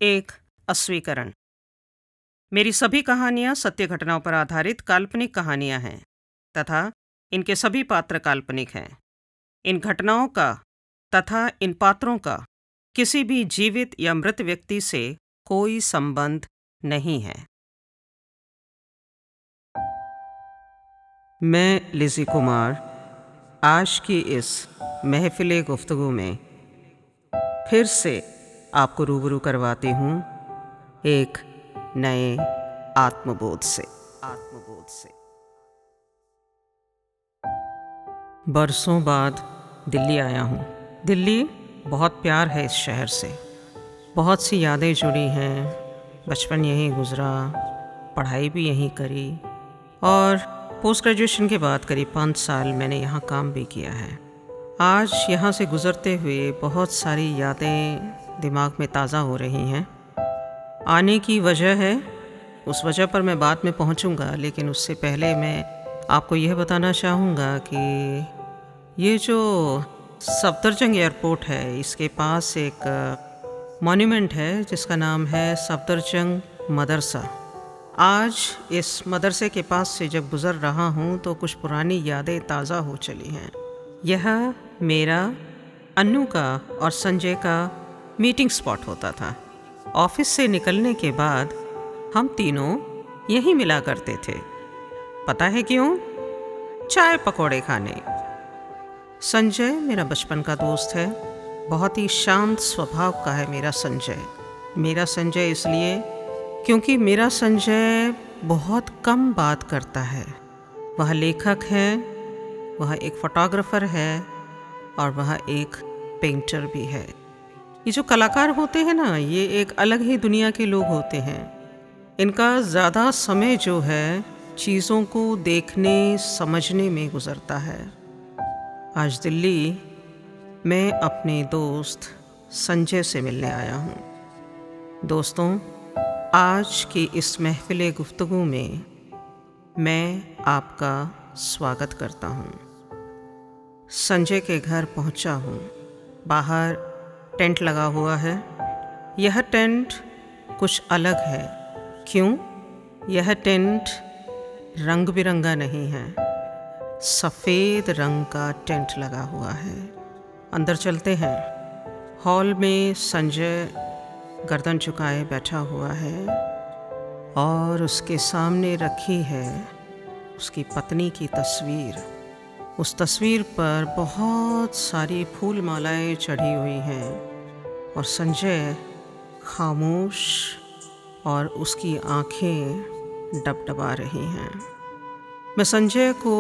एक अस्वीकरण। मेरी सभी कहानियाँ सत्य घटनाओं पर आधारित काल्पनिक कहानियाँ हैं तथा इनके सभी पात्र काल्पनिक हैं। इन घटनाओं का तथा इन पात्रों का किसी भी जीवित या मृत व्यक्ति से कोई संबंध नहीं है। मैं लिज़ी कुमार आज की इस महफिल गुफ्तगू में फिर से आपको रूबरू करवाती हूँ एक नए आत्मबोध से। बरसों बाद दिल्ली आया हूँ। दिल्ली बहुत प्यार है इस शहर से। बहुत सी यादें जुड़ी हैं। बचपन यहीं गुजरा, पढ़ाई भी यहीं करी और पोस्ट ग्रेजुएशन के बाद करीब 5 साल मैंने यहाँ काम भी किया है। आज यहाँ से गुज़रते हुए बहुत सारी यादें दिमाग में ताज़ा हो रही हैं। आने की वजह है, उस वजह पर मैं बाद में पहुँचूँगा, लेकिन उससे पहले मैं आपको यह बताना चाहूँगा कि ये जो सफदरजंग एयरपोर्ट है, इसके पास एक मॉन्यूमेंट है जिसका नाम है सफदरजंग मदरसा। आज इस मदरसे के पास से जब गुज़र रहा हूँ तो कुछ पुरानी यादें ताज़ा हो चली हैं। यह मेरा, अन्नू का और संजय का मीटिंग स्पॉट होता था। ऑफिस से निकलने के बाद हम तीनों यहीं मिला करते थे। पता है क्यों? चाय पकौड़े खाने। संजय मेरा बचपन का दोस्त है। बहुत ही शांत स्वभाव का है मेरा संजय। मेरा संजय इसलिए क्योंकि मेरा संजय बहुत कम बात करता है। वह लेखक है, वह एक फोटोग्राफर है और वह एक पेंटर भी है। ये जो कलाकार होते हैं ना, ये एक अलग ही दुनिया के लोग होते हैं। इनका ज़्यादा समय जो है चीज़ों को देखने समझने में गुज़रता है। आज दिल्ली मैं अपने दोस्त संजय से मिलने आया हूँ। दोस्तों, आज की इस महफिल गुफ्तगू में मैं आपका स्वागत करता हूँ। संजय के घर पहुँचा हूँ। बाहर टेंट लगा हुआ है। यह टेंट कुछ अलग है। क्यों? यह टेंट रंग बिरंगा नहीं है, सफ़ेद रंग का टेंट लगा हुआ है। अंदर चलते हैं। हॉल में संजय गर्दन झुकाए बैठा हुआ है और उसके सामने रखी है उसकी पत्नी की तस्वीर। उस तस्वीर पर बहुत सारी फूल मालाएं चढ़ी हुई हैं और संजय खामोश और उसकी आंखें डबडबा रही हैं। मैं संजय को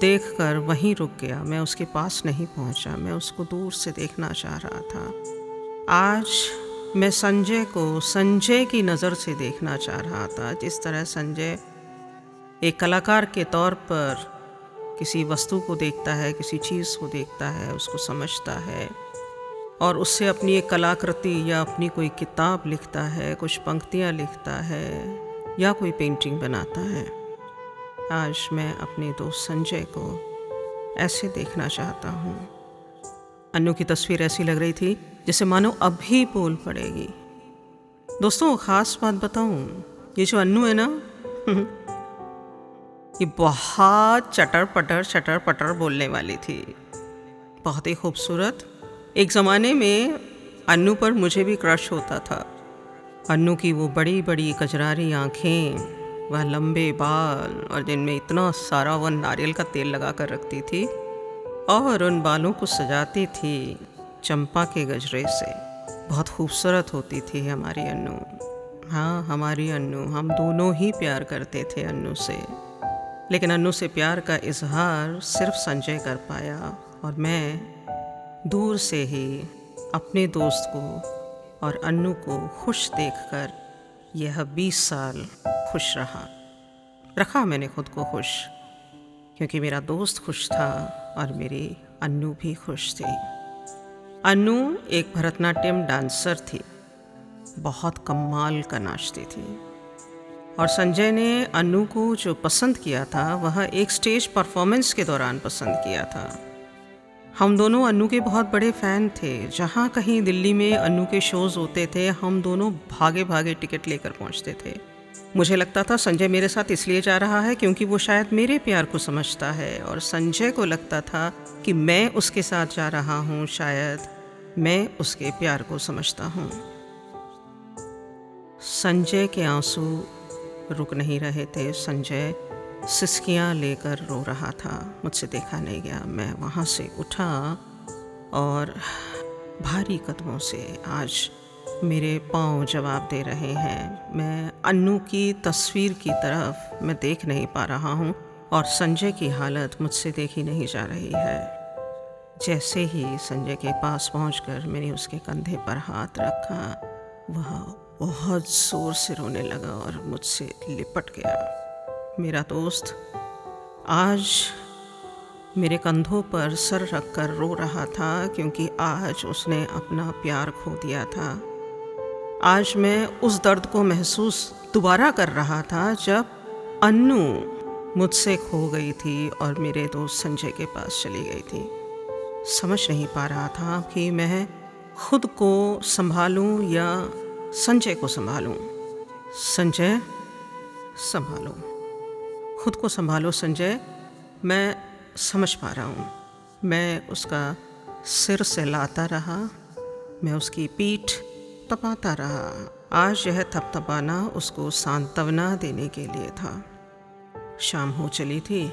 देखकर वहीं रुक गया। मैं उसके पास नहीं पहुंचा। मैं उसको दूर से देखना चाह रहा था। आज मैं संजय को संजय की नज़र से देखना चाह रहा था, जिस तरह संजय एक कलाकार के तौर पर किसी वस्तु को देखता है, किसी चीज़ को देखता है, उसको समझता है और उससे अपनी एक कलाकृति या अपनी कोई किताब लिखता है, कुछ पंक्तियाँ लिखता है या कोई पेंटिंग बनाता है। आज मैं अपने दोस्त संजय को ऐसे देखना चाहता हूँ। अन्नू की तस्वीर ऐसी लग रही थी जैसे मानो अभी बोल पड़ेगी। दोस्तों, ख़ास बात बताऊँ, ये जो अन्नू है ना ये बहुत चटर पटर बोलने वाली थी। बहुत ही खूबसूरत। एक ज़माने में अन्नू पर मुझे भी क्रश होता था। अन्नू की वो बड़ी बड़ी कजरारी आँखें, वह लंबे बाल और जिनमें इतना सारा वह नारियल का तेल लगा कर रखती थी और उन बालों को सजाती थी चंपा के गजरे से। बहुत खूबसूरत होती थी हमारी अन्नू। हाँ, हमारी अन्नू। हम दोनों ही प्यार करते थे अन्नू से, लेकिन अन्नू से प्यार का इजहार सिर्फ संजय कर पाया और मैं दूर से ही अपने दोस्त को और अन्नू को खुश देखकर यह 20 साल खुश रखा मैंने खुद को खुश, क्योंकि मेरा दोस्त खुश था और मेरी अन्नू भी खुश थी। अन्नू एक भरतनाट्यम डांसर थी, बहुत कमाल का नाचती थी और संजय ने अन्नू को जो पसंद किया था वह एक स्टेज परफॉर्मेंस के दौरान पसंद किया था। हम दोनों अन्नू के बहुत बड़े फ़ैन थे। जहाँ कहीं दिल्ली में अन्नू के शोज़ होते थे, हम दोनों भागे भागे टिकट लेकर पहुँचते थे। मुझे लगता था संजय मेरे साथ इसलिए जा रहा है क्योंकि वो शायद मेरे प्यार को समझता है, और संजय को लगता था कि मैं उसके साथ जा रहा हूँ, शायद मैं उसके प्यार को समझता हूँ। संजय के आंसू रुक नहीं रहे थे। संजय सिसकियाँ लेकर रो रहा था। मुझसे देखा नहीं गया। मैं वहाँ से उठा और भारी कदमों से आज मेरे पाँव जवाब दे रहे हैं। मैं अन्नू की तस्वीर की तरफ मैं देख नहीं पा रहा हूँ, और संजय की हालत मुझसे देखी नहीं जा रही है। जैसे ही संजय के पास पहुंचकर मैंने उसके कंधे पर हाथ रखा, वह बहुत ज़ोर से रोने लगा और मुझसे लिपट गया। मेरा दोस्त आज मेरे कंधों पर सर रखकर रो रहा था क्योंकि आज उसने अपना प्यार खो दिया था। आज मैं उस दर्द को महसूस दोबारा कर रहा था जब अन्नू मुझसे खो गई थी और मेरे दोस्त संजय के पास चली गई थी। समझ नहीं पा रहा था कि मैं खुद को संभालूं या संजय को संभालूं। संजय, संभालो, खुद को संभालो संजय। मैं समझ पा रहा हूँ। मैं उसका सिर सहलाता रहा, मैं उसकी पीठ तपाता रहा। आज यह थपथपाना उसको सांत्वना देने के लिए था। शाम हो चली थी।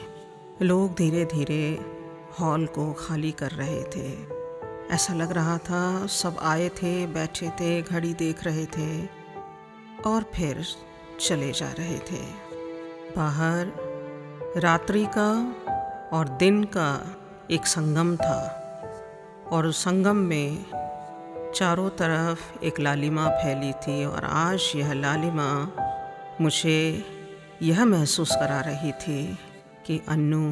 लोग धीरे धीरे हॉल को खाली कर रहे थे। ऐसा लग रहा था सब आए थे, बैठे थे, घड़ी देख रहे थे और फिर चले जा रहे थे। बाहर रात्रि का और दिन का एक संगम था, और उस संगम में चारों तरफ एक लालिमा फैली थी, और आज यह लालिमा मुझे यह महसूस करा रही थी कि अन्नू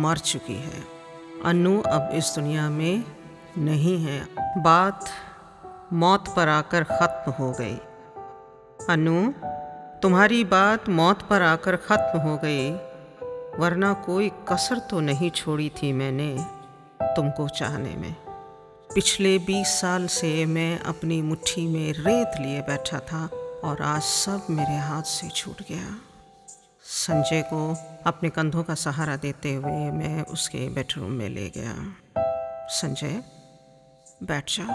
मर चुकी है। अन्नू अब इस दुनिया में नहीं है। बात मौत पर आकर ख़त्म हो गई। अन्नू, तुम्हारी बात मौत पर आकर ख़त्म हो गई, वरना कोई कसर तो नहीं छोड़ी थी मैंने तुमको चाहने में। पिछले 20 साल से मैं अपनी मुट्ठी में रेत लिए बैठा था, और आज सब मेरे हाथ से छूट गया। संजय को अपने कंधों का सहारा देते हुए मैं उसके बेडरूम में ले गया। संजय, बैठ जाओ।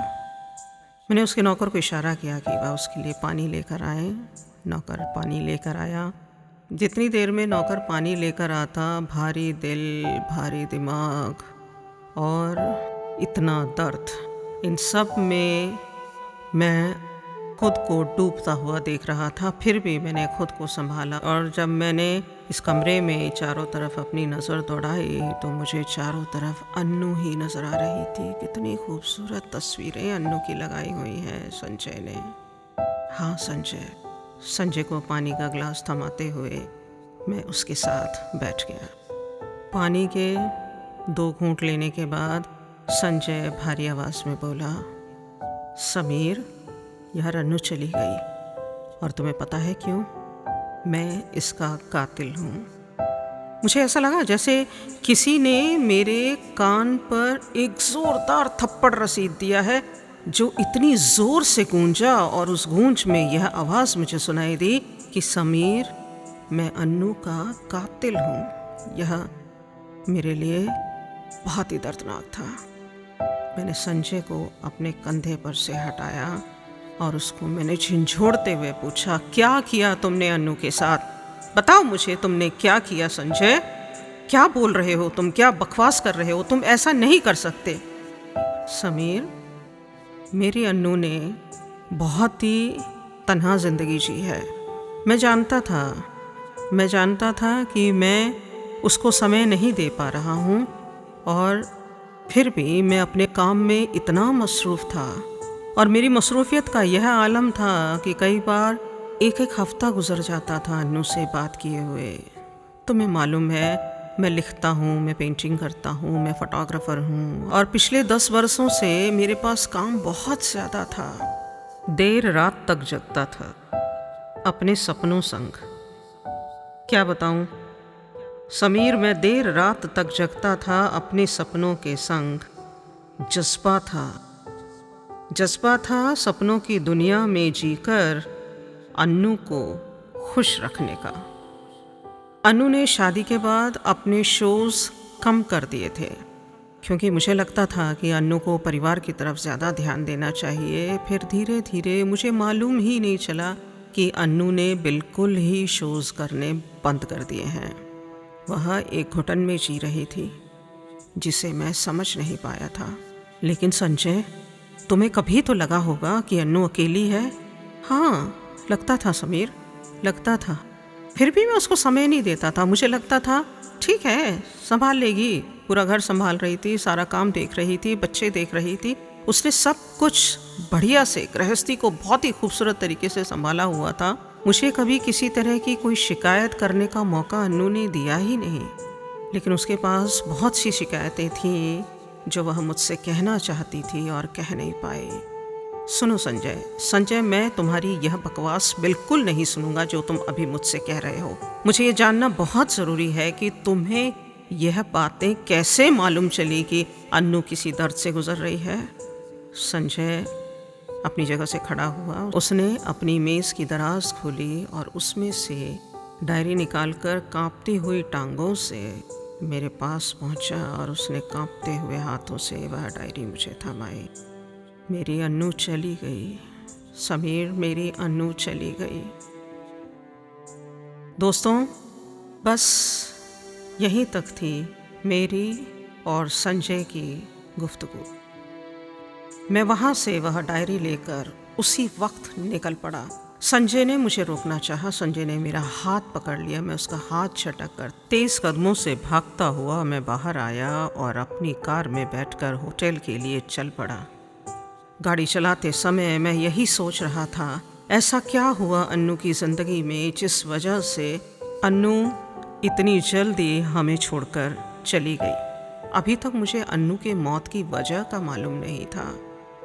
मैंने उसके नौकर को इशारा किया कि वह उसके लिए पानी लेकर आए। नौकर पानी लेकर आया। जितनी देर में नौकर पानी लेकर आता, भारी दिल, भारी दिमाग और इतना दर्द, इन सब में मैं खुद को डूबता हुआ देख रहा था। फिर भी मैंने खुद को संभाला, और जब मैंने इस कमरे में चारों तरफ अपनी नज़र दौड़ाई तो मुझे चारों तरफ अन्नू ही नज़र आ रही थी। कितनी खूबसूरत तस्वीरें अन्नू की लगाई हुई हैं संजय ने। हाँ संजय। संजय को पानी का गिलास थमाते हुए मैं उसके साथ बैठ गया। पानी के 2 घूंट लेने के बाद संजय भारी आवाज़ में बोला, समीर, यार अन्नू चली गई, और तुम्हें पता है क्यों? मैं इसका कातिल हूँ। मुझे ऐसा लगा जैसे किसी ने मेरे कान पर एक ज़ोरदार थप्पड़ रसीद दिया है, जो इतनी ज़ोर से गूंजा, और उस गूंज में यह आवाज़ मुझे सुनाई दी कि समीर, मैं अन्नू का कातिल हूँ। यह मेरे लिए बहुत ही दर्दनाक था। मैंने संजय को अपने कंधे पर से हटाया और उसको मैंने झिंझोड़ते हुए पूछा, क्या किया तुमने अन्नू के साथ? बताओ मुझे, तुमने क्या किया संजय? क्या बोल रहे हो तुम? क्या बकवास कर रहे हो? तुम ऐसा नहीं कर सकते। समीर, मेरी अन्नू ने बहुत ही तन्हा ज़िंदगी जी है। मैं जानता था कि मैं उसको समय नहीं दे पा रहा हूँ, और फिर भी मैं अपने काम में इतना मसरूफ़ था, और मेरी मसरूफियत का यह आलम था कि कई बार एक हफ्ता गुजर जाता था अन्नू से बात किए हुए। तुम्हें मालूम है, मैं लिखता हूँ, मैं पेंटिंग करता हूँ, मैं फ़ोटोग्राफ़र हूँ, और पिछले 10 वर्षों से मेरे पास काम बहुत ज़्यादा था। देर रात तक जगता था अपने सपनों संग। क्या बताऊँ, समीर, मैं देर रात तक जगता था अपने सपनों के संग। जज्बा था सपनों की दुनिया में जीकर अन्नू को खुश रखने का। अन्नू ने शादी के बाद अपने शोज़ कम कर दिए थे, क्योंकि मुझे लगता था कि अन्नू को परिवार की तरफ ज़्यादा ध्यान देना चाहिए। फिर धीरे धीरे मुझे मालूम ही नहीं चला कि अन्नू ने बिल्कुल ही शोज़ करने बंद कर दिए हैं। वह एक घुटन में जी रही थी जिसे मैं समझ नहीं पाया था। लेकिन संजय, तुम्हें कभी तो लगा होगा कि अन्नू अकेली है। हाँ, लगता था समीर, लगता था। फिर भी मैं उसको समय नहीं देता था। मुझे लगता था ठीक है, संभाल लेगी। पूरा घर संभाल रही थी, सारा काम देख रही थी, बच्चे देख रही थी। उसने सब कुछ बढ़िया से, गृहस्थी को बहुत ही खूबसूरत तरीके से संभाला हुआ था। मुझे कभी किसी तरह की कोई शिकायत करने का मौका अन्नू ने दिया ही नहीं। लेकिन उसके पास बहुत सी शिकायतें थीं जो वह मुझसे कहना चाहती थी और कह नहीं पाई। सुनो संजय, मैं तुम्हारी यह बकवास बिल्कुल नहीं सुनूंगा जो तुम अभी मुझसे कह रहे हो। मुझे ये जानना बहुत ज़रूरी है कि तुम्हें यह बातें कैसे मालूम चली कि अन्नू किसी दर्द से गुजर रही है। संजय अपनी जगह से खड़ा हुआ। उसने अपनी मेज़ की दराज खोली और उसमें से डायरी निकालकर कांपती हुई टांगों से मेरे पास पहुंचा और उसने कांपते हुए हाथों से वह डायरी मुझे थमाई। मेरी अन्नू चली गई समीर, मेरी अन्नू चली गई। दोस्तों, बस यहीं तक थी मेरी और संजय की गुफ्तगू। मैं वहाँ से वह डायरी लेकर उसी वक्त निकल पड़ा। संजय ने मुझे रोकना चाहा। संजय ने मेरा हाथ पकड़ लिया। मैं उसका हाथ झटक कर तेज कदमों से भागता हुआ मैं बाहर आया और अपनी कार में बैठकर होटल के लिए चल पड़ा। गाड़ी चलाते समय मैं यही सोच रहा था, ऐसा क्या हुआ अन्नू की ज़िंदगी में जिस वजह से अन्नू इतनी जल्दी हमें छोड़कर चली गई। अभी तक मुझे अन्नू के मौत की वजह का मालूम नहीं था।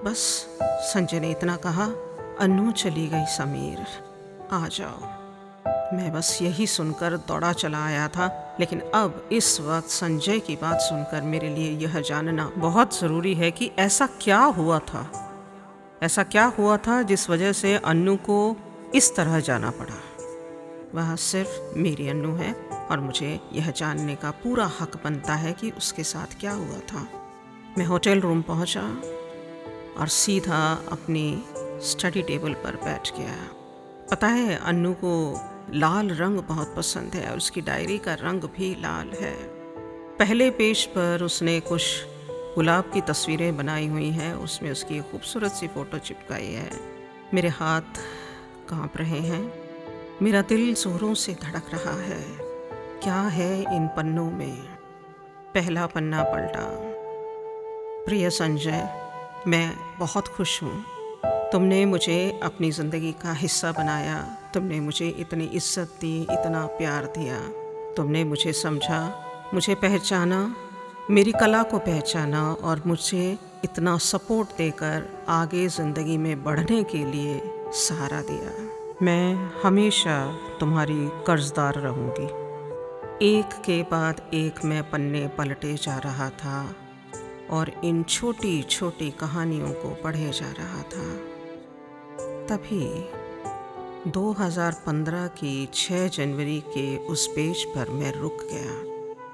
बस संजय ने इतना कहा, अन्नू चली गई समीर, आ जाओ। मैं बस यही सुनकर दौड़ा चला आया था। लेकिन अब इस वक्त संजय की बात सुनकर मेरे लिए यह जानना बहुत ज़रूरी है कि ऐसा क्या हुआ था जिस वजह से अन्नू को इस तरह जाना पड़ा। वह सिर्फ मेरी अन्नू है और मुझे यह जानने का पूरा हक बनता है कि उसके साथ क्या हुआ था। मैं होटल रूम पहुंचा और सीधा अपनी स्टडी टेबल पर बैठ गया। पता है, अन्नू को लाल रंग बहुत पसंद है और उसकी डायरी का रंग भी लाल है। पहले पेज पर उसने कुछ गुलाब की तस्वीरें बनाई हुई हैं, उसमें उसकी खूबसूरत सी फ़ोटो चिपकाई है। मेरे हाथ कांप रहे हैं, मेरा दिल ज़ोरों से धड़क रहा है। क्या है इन पन्नों में? पहला पन्ना पलटा। प्रिय संजय, मैं बहुत खुश हूँ। तुमने मुझे अपनी ज़िंदगी का हिस्सा बनाया। तुमने मुझे इतनी इज्जत दी, इतना प्यार दिया। तुमने मुझे समझा, मुझे पहचाना, मेरी कला को पहचाना और मुझे इतना सपोर्ट देकर आगे ज़िंदगी में बढ़ने के लिए सहारा दिया। मैं हमेशा तुम्हारी कर्जदार रहूँगी। एक के बाद एक मैं पन्ने पलटे जा रहा था और इन छोटी छोटी कहानियों को पढ़े जा रहा था। तभी 2015 की 6 जनवरी के उस पेज पर मैं रुक गया।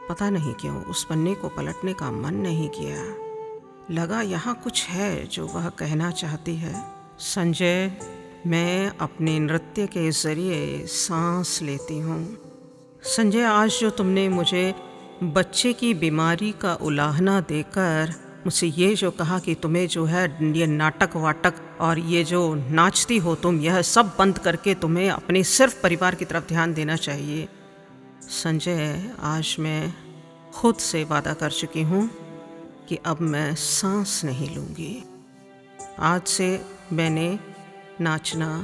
पता नहीं क्यों उस पन्ने को पलटने का मन नहीं किया। लगा यहाँ कुछ है जो वह कहना चाहती है। संजय, मैं अपने नृत्य के ज़रिए सांस लेती हूँ। संजय, आज जो तुमने मुझे बच्चे की बीमारी का उलाहना देकर मुझसे ये जो कहा कि तुम्हें जो है ये नाटक वाटक और ये जो नाचती हो तुम, यह सब बंद करके तुम्हें अपने सिर्फ परिवार की तरफ ध्यान देना चाहिए। संजय, आज मैं खुद से वादा कर चुकी हूँ कि अब मैं सांस नहीं लूँगी। आज से मैंने नाचना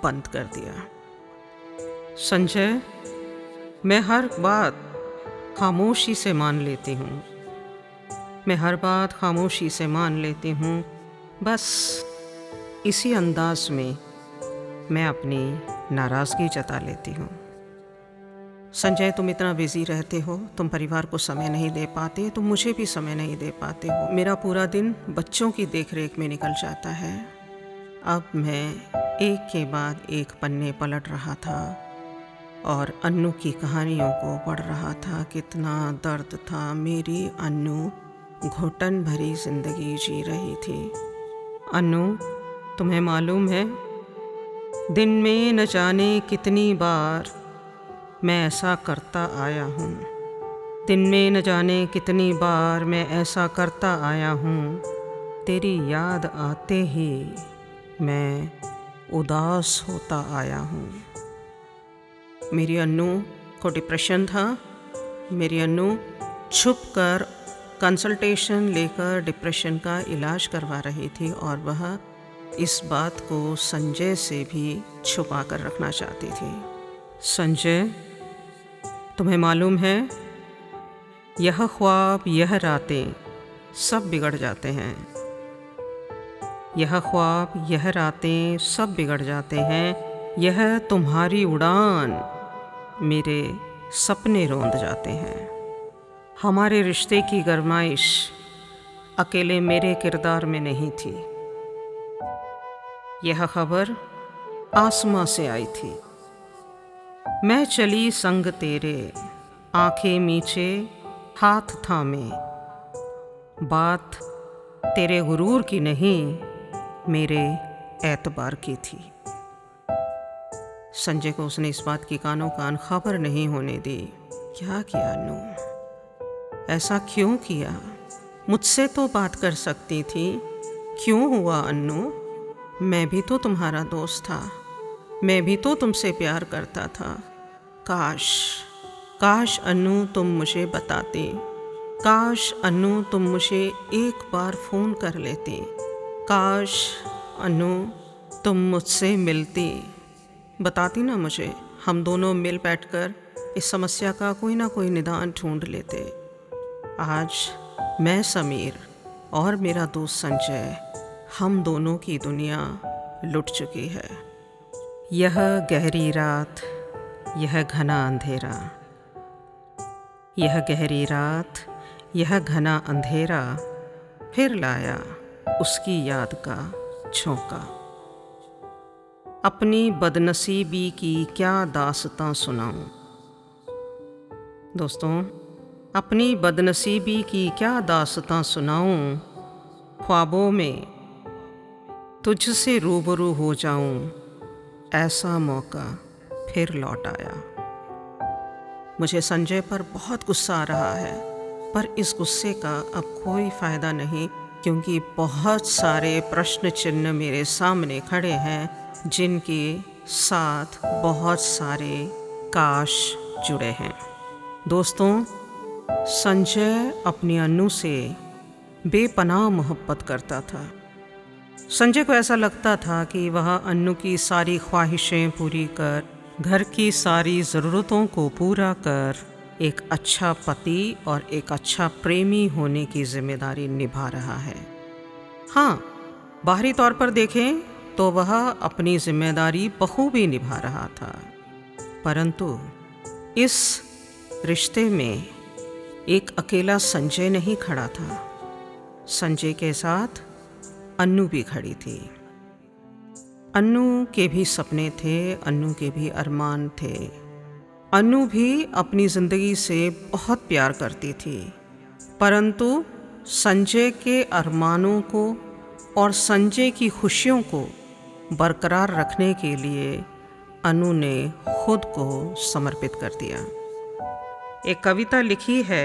बंद कर दिया। संजय, मैं हर बात खामोशी से मान लेती हूँ। मैं हर बात खामोशी से मान लेती हूँ। बस इसी अंदाज में मैं अपनी नाराज़गी जता लेती हूँ। संजय, तुम इतना बिजी रहते हो, तुम परिवार को समय नहीं दे पाते, तुम मुझे भी समय नहीं दे पाते हो। मेरा पूरा दिन बच्चों की देखरेख में निकल जाता है। अब मैं एक के बाद एक पन्ने पलट रहा था और अन्नू की कहानियों को पढ़ रहा था। कितना दर्द था। मेरी अन्नू घुटन भरी जिंदगी जी रही थी। अन्नू, तुम्हें मालूम है, दिन में न जाने कितनी बार मैं ऐसा करता आया हूँ। दिन में न जाने कितनी बार मैं ऐसा करता आया हूँ। तेरी याद आते ही मैं उदास होता आया हूँ। मेरी अन्नू को डिप्रेशन था। मेरी अन्नू छुप कर कंसल्टेशन लेकर डिप्रेशन का इलाज करवा रही थी और वह इस बात को संजय से भी छुपा कर रखना चाहती थी। संजय, तुम्हें मालूम है, यह ख्वाब, यह रातें सब बिगड़ जाते हैं। यह ख्वाब, यह रातें सब बिगड़ जाते हैं। यह तुम्हारी उड़ान मेरे सपने रौंद जाते हैं। हमारे रिश्ते की गरमाइश अकेले मेरे किरदार में नहीं थी। यह खबर आसमां से आई थी। मैं चली संग तेरे, आंखें मीचे हाथ थामे। बात तेरे गुरूर की नहीं, मेरे एतबार की थी। संजय को उसने इस बात की कानों कान खबर नहीं होने दी। क्या किया अन्नू? ऐसा क्यों किया? मुझसे तो बात कर सकती थी। क्यों हुआ अन्नू? मैं भी तो तुम्हारा दोस्त था। मैं भी तो तुमसे प्यार करता था। काश, काश अन्नू तुम मुझे बताते। काश अन्नू तुम मुझे एक बार फ़ोन कर लेते। काश अन्नू तुम मुझसे मिलती, बताती ना मुझे। हम दोनों मिल बैठकर इस समस्या का कोई ना कोई निदान ढूंढ लेते। आज मैं समीर और मेरा दोस्त संजय, हम दोनों की दुनिया लुट चुकी है। यह गहरी रात, यह घना अंधेरा। यह गहरी रात, यह घना अंधेरा फिर लाया उसकी याद का झोंका। अपनी बदनसीबी की क्या दास्तां सुनाऊं। दोस्तों, अपनी बदनसीबी की क्या दास्तां सुनाऊं। ख्वाबों में तुझसे रूबरू हो जाऊं, ऐसा मौका फिर लौट आया। मुझे संजय पर बहुत गुस्सा आ रहा है, पर इस गुस्से का अब कोई फ़ायदा नहीं, क्योंकि बहुत सारे प्रश्न चिन्ह मेरे सामने खड़े हैं जिनके साथ बहुत सारे काश जुड़े हैं। दोस्तों, संजय अपनी अन्नू से बेपनाह मोहब्बत करता था। संजय को ऐसा लगता था कि वह अन्नू की सारी ख्वाहिशें पूरी कर, घर की सारी ज़रूरतों को पूरा कर, एक अच्छा पति और एक अच्छा प्रेमी होने की जिम्मेदारी निभा रहा है। हाँ, बाहरी तौर पर देखें तो वह अपनी जिम्मेदारी बखूबी निभा रहा था, परंतु इस रिश्ते में एक अकेला संजय नहीं खड़ा था। संजय के साथ अन्नू भी खड़ी थी। अन्नू के भी सपने थे, अन्नू के भी अरमान थे। अन्नू भी अपनी ज़िंदगी से बहुत प्यार करती थी, परंतु संजय के अरमानों को और संजय की खुशियों को बरकरार रखने के लिए अन्नू ने खुद को समर्पित कर दिया। एक कविता लिखी है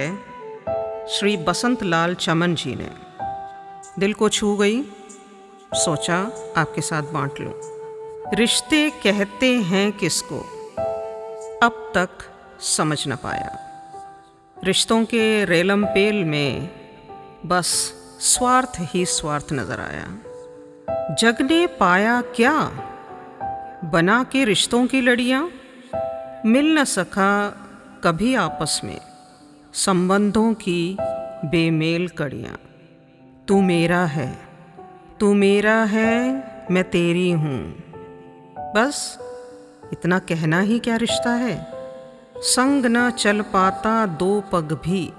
श्री बसंत लाल चमन जी ने, दिल को छू गई, सोचा आपके साथ बांट लूं। रिश्ते कहते हैं किसको, अब तक समझ न पाया। रिश्तों के रेलम पेल में बस स्वार्थ ही स्वार्थ नजर आया। जग ने पाया क्या, बना के रिश्तों की लड़ियां। मिल न सका कभी आपस में, संबंधों की बेमेल कड़ियां। तू मेरा है, तू मेरा है, मैं तेरी हूँ। बस इतना कहना ही क्या रिश्ता है। संग न चल पाता दो पग भी,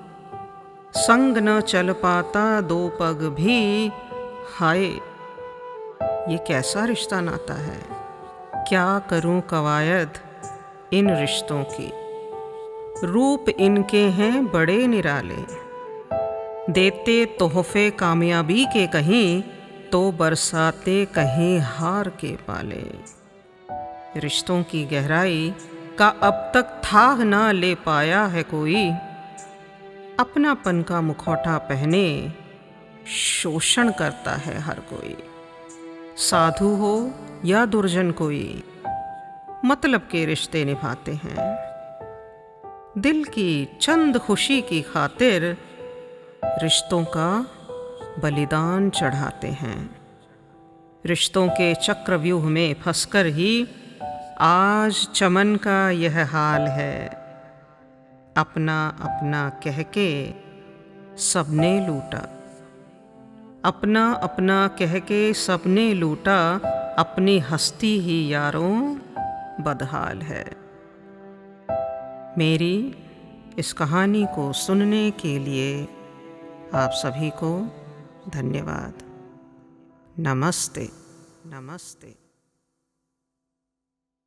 संग न चल पाता दो पग भी। हाय, ये कैसा रिश्ता नाता है। क्या करूं कवायद इन रिश्तों की। रूप इनके हैं बड़े निराले, देते तोहफे कामयाबी के कहीं, तो बरसाते कहीं हार के पाले। रिश्तों की गहराई का अब तक थाह ना ले पाया है कोई। अपनापन का मुखौटा पहने शोषण करता है हर कोई। साधु हो या दुर्जन कोई, मतलब के रिश्ते निभाते हैं। दिल की चंद खुशी की खातिर रिश्तों का बलिदान चढ़ाते हैं। रिश्तों के चक्रव्यूह में फंसकर ही आज चमन का यह हाल है। अपना अपना कह के सबने लूटा, अपना अपना कह के सबने लूटा। अपनी हस्ती ही यारों बदहाल है। मेरी इस कहानी को सुनने के लिए आप सभी को धन्यवाद। नमस्ते। नमस्ते।